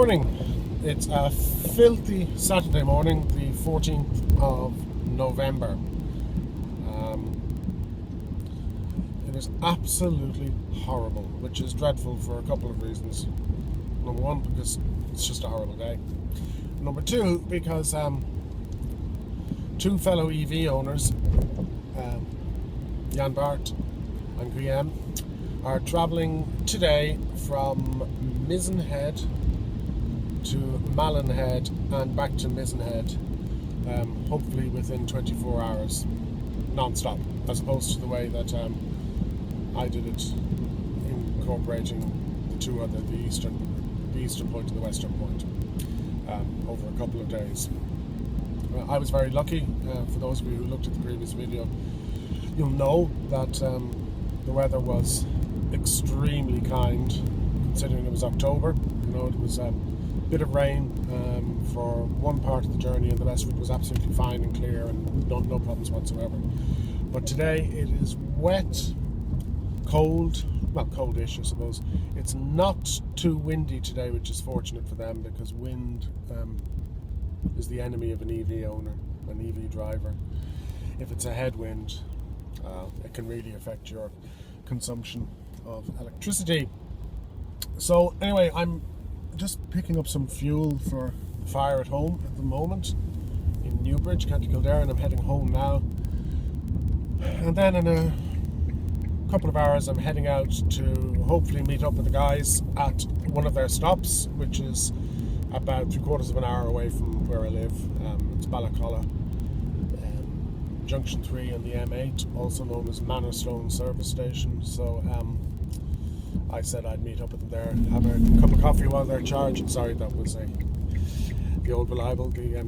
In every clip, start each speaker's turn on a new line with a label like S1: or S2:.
S1: morning. It's a filthy Saturday morning, the 14th of November. It is absolutely horrible, which is dreadful for a couple of reasons. Number one, because it's just a horrible day. Number two, because two fellow EV owners, Jan Bart and Guillaume, are travelling today from Mizenhead to Mallinhead and back to Mizenhead, hopefully within 24 hours, non-stop, as opposed to the way that I did it, incorporating the eastern point and the western point, over a couple of days. I was very lucky. For those of you who looked at the previous video, you'll know that the weather was extremely kind, considering it was October. You know, it was a bit of rain for one part of the journey, and the rest of it was absolutely fine and clear and no problems whatsoever. But today it is wet, cold, well, coldish I suppose. It's not too windy today, which is fortunate for them, because wind is the enemy of an EV owner, an EV driver. If it's a headwind, it can really affect your consumption of electricity. So anyway, I'm just picking up some fuel for the fire at home at the moment in Newbridge, County Kildare, and I'm heading home now. And then in a couple of hours I'm heading out to hopefully meet up with the guys at one of their stops, which is about 3/4 of an hour away from where I live. It's Ballacolla, Junction 3 and the M8, also known as Manorstone Service Station. So I said I'd meet up with them there, have a cup of coffee while they're charging. Sorry, that was the old reliable, the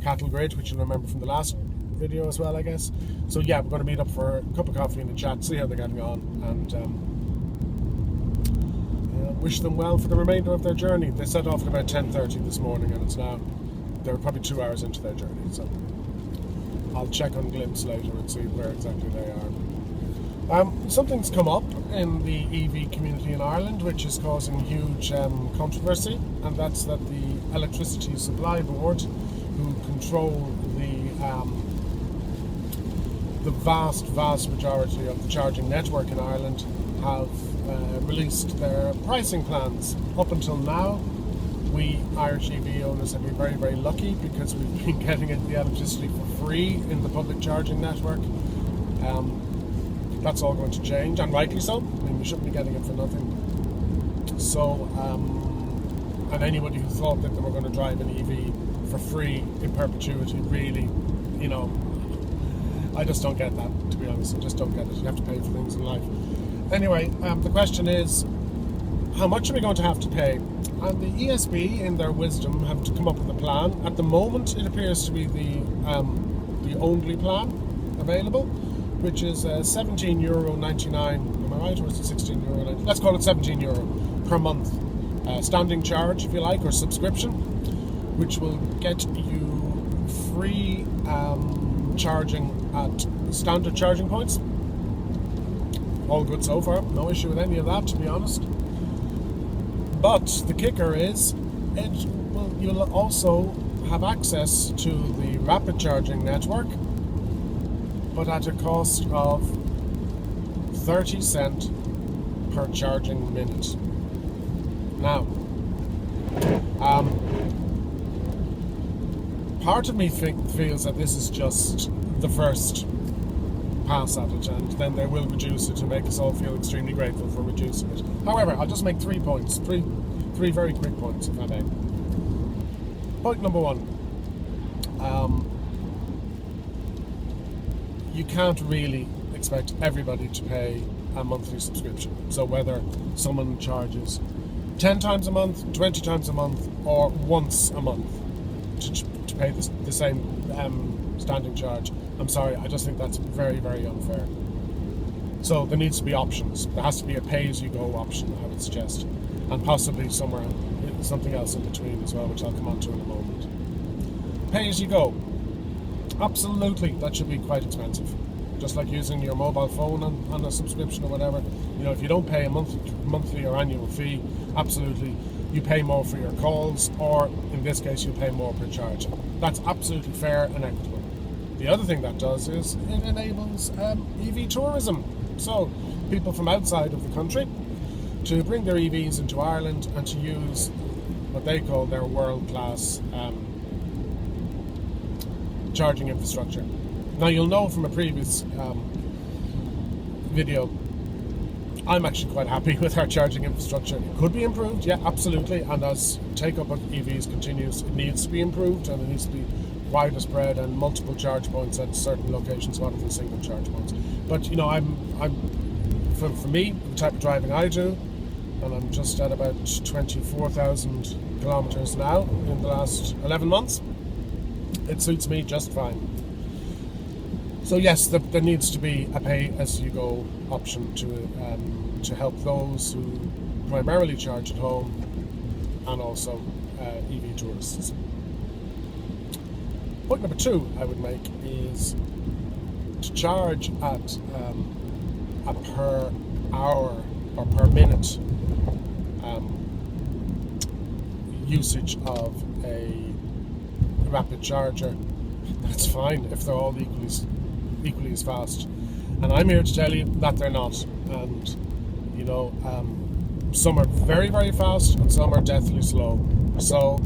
S1: cattle grid, which you'll remember from the last video as well, I guess. So yeah, we're going to meet up for a cup of coffee and a chat, see how they're getting on, and wish them well for the remainder of their journey. They set off at about 10:30 this morning, and they're probably 2 hours into their journey, so I'll check on Glimpse later and see where exactly they are. Something's come up in the EV community in Ireland which is causing huge controversy, and that's that the Electricity Supply Board, who control the vast majority of the charging network in Ireland, have released their pricing plans. Up until now, we Irish EV owners have been very, very lucky, because we've been getting the electricity for free in the public charging network. That's all going to change, and rightly so. I mean, we shouldn't be getting it for nothing. So, and anybody who thought that they were going to drive an EV for free in perpetuity, really, you know, I just don't get that, to be honest. I just don't get it. You have to pay for things in life. Anyway, the question is, how much are we going to have to pay? And the ESB, in their wisdom, have to come up with a plan. At the moment, it appears to be the only plan available, which is €17.99. Am I right, or is it €16.90? Let's call it €17 per month standing charge, if you like, or subscription, which will get you free charging at standard charging points. All good so far, no issue with any of that, to be honest. But the kicker is, you'll also have access to the rapid charging network, but at a cost of 30 cents per charging minute. Now, part of me feels that this is just the first pass at it, and then they will reduce it to make us all feel extremely grateful for reducing it. However, I'll just make 3 points, three very quick points, if I may. Point number one, you can't really expect everybody to pay a monthly subscription. So whether someone charges 10 times a month, 20 times a month, or once a month to pay the same standing charge, I'm sorry, I just think that's very, very unfair. So there needs to be options. There has to be a pay-as-you-go option, I would suggest, and possibly something else in between as well, which I'll come on to in a moment. Pay-as-you-go. Absolutely, that should be quite expensive. Just like using your mobile phone on a subscription or whatever. You know, if you don't pay a monthly or annual fee, absolutely, you pay more for your calls, or in this case, you pay more per charge. That's absolutely fair and equitable. The other thing that does is it enables EV tourism. So people from outside of the country to bring their EVs into Ireland and to use what they call their world-class charging infrastructure. Now, you'll know from a previous video, I'm actually quite happy with our charging infrastructure. It could be improved, yeah, absolutely, and as take-up of EVs continues, it needs to be improved, and it needs to be wider spread and multiple charge points at certain locations rather than single charge points. But you know, for me, the type of driving I do, and I'm just at about 24,000 kilometers now in the last 11 months, it suits me just fine. So yes, there needs to be a pay-as-you-go option to help those who primarily charge at home and also EV tourists. Point number 2 I would make is to charge at a per hour or per minute usage of a rapid charger. That's fine if they're all equally as fast, and I'm here to tell you that they're not. And you know, some are very, very fast and some are deathly slow. So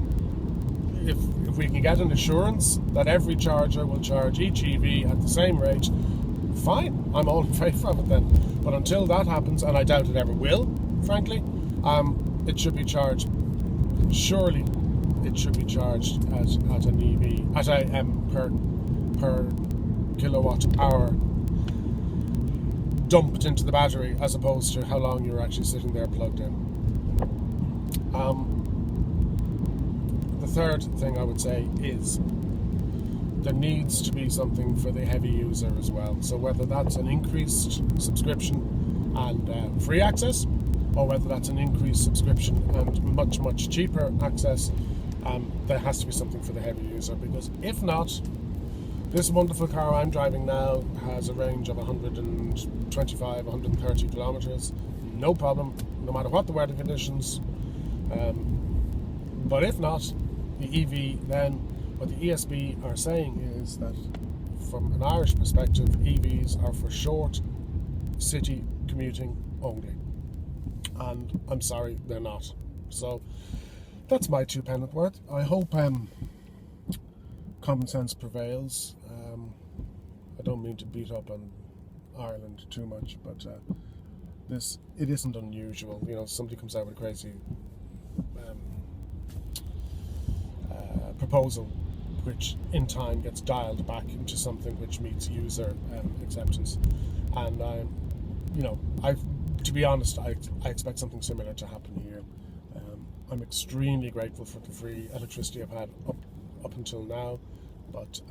S1: if we can get an assurance that every charger will charge each EV at the same rate, fine, I'm all in favour of it then. But until that happens, and I doubt it ever will, frankly, it should be charged. Surely it should be charged at an EV at a per kilowatt hour dumped into the battery, as opposed to how long you're actually sitting there plugged in. The third thing I would say is there needs to be something for the heavy user as well. So whether that's an increased subscription and free access, or whether that's an increased subscription and much, much cheaper access, there has to be something for the heavy user, because if not, this wonderful car I'm driving now has a range of 125, 130 kilometers, no problem, no matter what the weather conditions. But if not, the EV then, what the ESB are saying is that from an Irish perspective, EVs are for short city commuting only. And I'm sorry, they're not. So that's my 2 pence worth. I hope common sense prevails. I don't mean to beat up on Ireland too much, but it isn't unusual. You know, somebody comes out with a crazy proposal, which in time gets dialed back into something which meets user acceptance. And to be honest, I expect something similar to happen here. I'm extremely grateful for the free electricity I've had up until now, but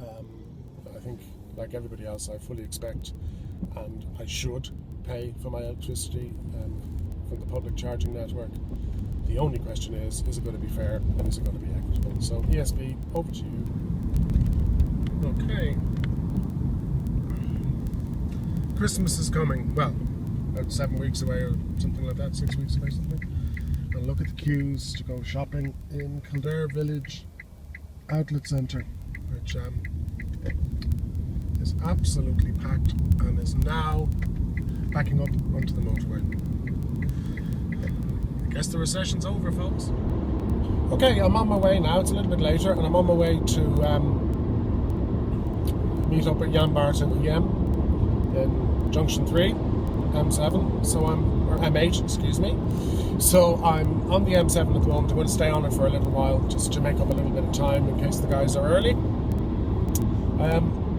S1: I think, like everybody else, I fully expect and I should pay for my electricity from the public charging network. The only question is it going to be fair and is it going to be equitable? So ESB, over to you. Okay. Christmas is coming. Well, about 7 weeks away or something like that, 6 weeks away, something. And look at the queues to go shopping in Kildare Village Outlet Centre, which is absolutely packed and is now backing up onto the motorway. I guess the recession's over, folks. Okay, I'm on my way now. It's a little bit later, and I'm on my way to meet up with Jan Bart and EM in Junction 3, M7. So or M8, excuse me. So I'm on the M7 at the moment. I'm going to stay on it for a little while just to make up a little bit of time in case the guys are early.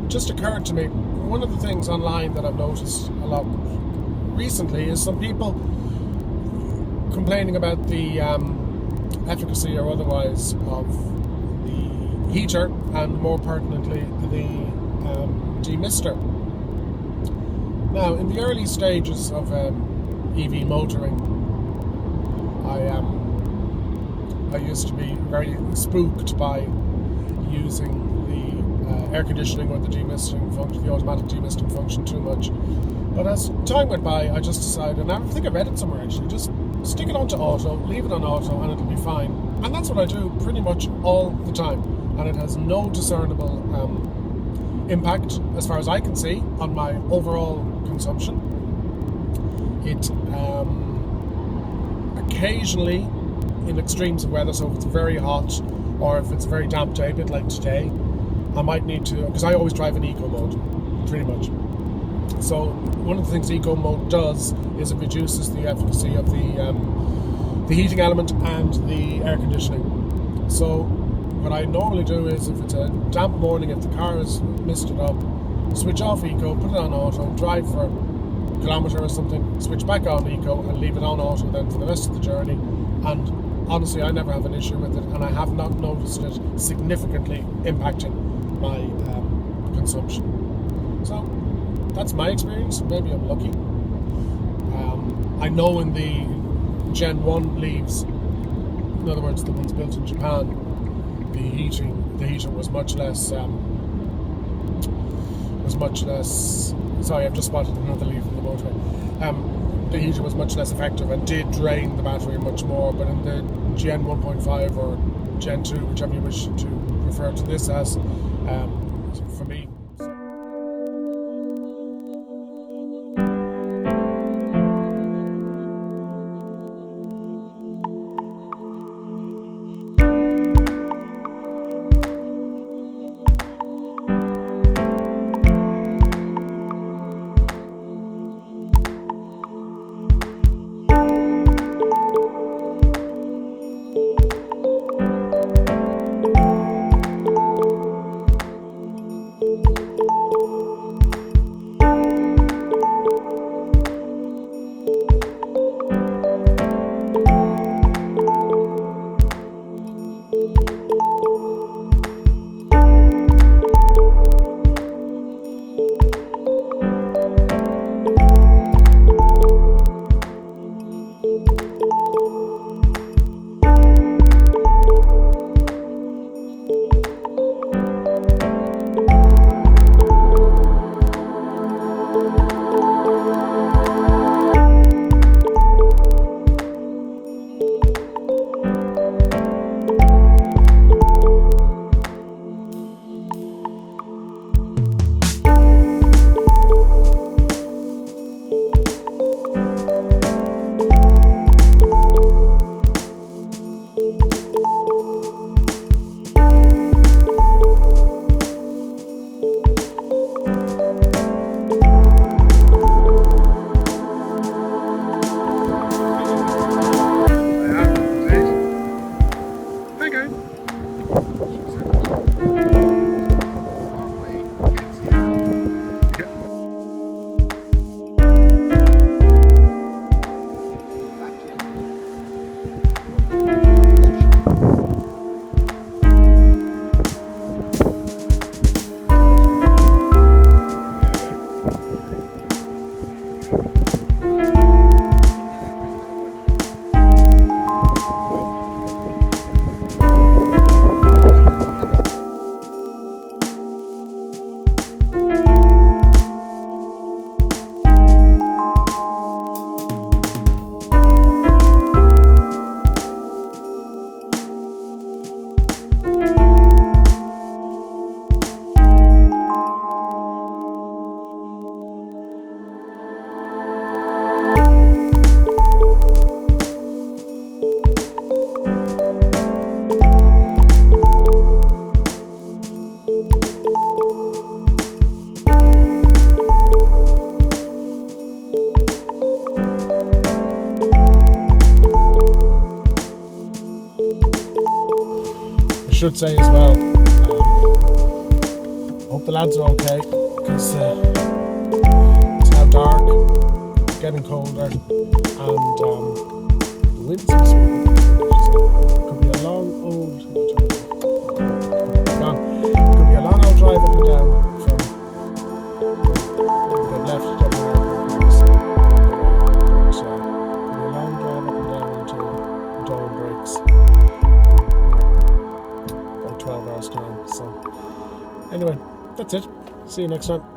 S1: Just occurred to me, one of the things online that I've noticed a lot recently is some people complaining about the efficacy or otherwise of the heater, and more pertinently the demister. Now, in the early stages of EV motoring, I used to be very spooked by using the air conditioning or the demisting function, the automatic demisting function, too much. But as time went by, I just decided, and I think I read it somewhere actually, just stick it onto auto, leave it on auto, and it'll be fine. And that's what I do pretty much all the time. And it has no discernible impact, as far as I can see, on my overall consumption. It occasionally, in extremes of weather, so if it's very hot or if it's a very damp day, a bit like today, I might need to, because I always drive in eco mode, pretty much. So one of the things eco mode does is it reduces the efficacy of the heating element and the air conditioning. So what I normally do is, if it's a damp morning, if the car is misted up, switch off eco, put it on auto, drive for a kilometre or something, switch back on eco and leave it on auto then for the rest of the journey. And honestly, I never have an issue with it, and I have not noticed it significantly impacting my consumption. So that's my experience. Maybe I'm lucky. I know when the Gen 1 leaves, in other words the ones built in Japan, the heating was much less sorry, I've just spotted another leaf in the motorway. The heater was much less effective and did drain the battery much more, but in the Gen 1.5 or Gen 2, whichever you wish to refer to this as, for me, should say as well, hope the lads are okay, because it's now dark, getting colder, and the wind seems to be could be a long old drive up and down from the left down there. So could be a long drive up and down until dawn breaks. 12 hours time. So anyway, that's it. See you next time.